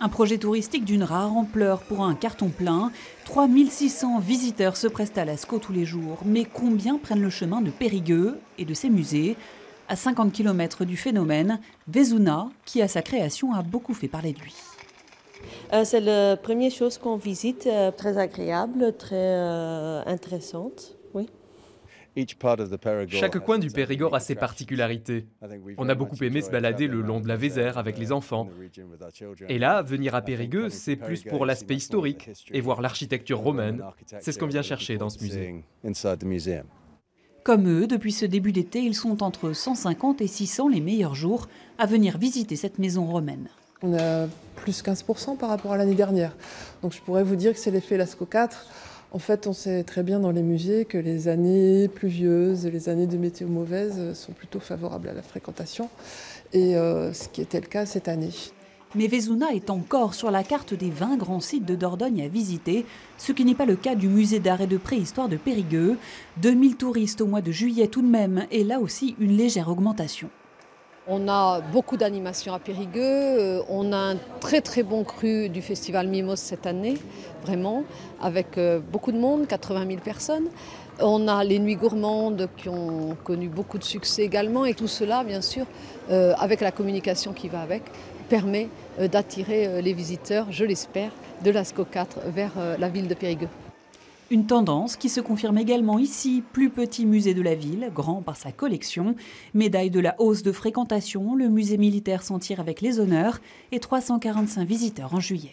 Un projet touristique d'une rare ampleur pour un carton plein. 3600 visiteurs se pressent à Lascaux tous les jours. Mais combien prennent le chemin de Périgueux et de ses musées? À 50 km du phénomène, Vezuna, qui à sa création a beaucoup fait parler de lui. C'est la première chose qu'on visite, très agréable, très intéressante. Oui. Chaque coin du Périgord a ses particularités. On a beaucoup aimé se balader le long de la Vézère avec les enfants. Et là, venir à Périgueux, c'est plus pour l'aspect historique et voir l'architecture romaine. C'est ce qu'on vient chercher dans ce musée. Comme eux, depuis ce début d'été, ils sont entre 150 et 600 les meilleurs jours à venir visiter cette maison romaine. On a plus 15% par rapport à l'année dernière. Donc je pourrais vous dire que c'est l'effet Lascaux 4. En fait, on sait très bien dans les musées que les années pluvieuses et les années de météo mauvaise sont plutôt favorables à la fréquentation. Et ce qui était le cas cette année. Mais Vezuna est encore sur la carte des 20 grands sites de Dordogne à visiter, ce qui n'est pas le cas du musée d'art et de préhistoire de Périgueux. 2000 touristes au mois de juillet tout de même, et là aussi une légère augmentation. On a beaucoup d'animations à Périgueux, on a un très très bon cru du festival Mimos cette année, vraiment, avec beaucoup de monde, 80 000 personnes. On a les nuits gourmandes qui ont connu beaucoup de succès également, et tout cela, bien sûr, avec la communication qui va avec, permet d'attirer les visiteurs, je l'espère, de Lascaux 4 vers la ville de Périgueux. Une tendance qui se confirme également ici, plus petit musée de la ville, grand par sa collection. Médaille de la hausse de fréquentation, le musée militaire s'en tire avec les honneurs et 345 visiteurs en juillet.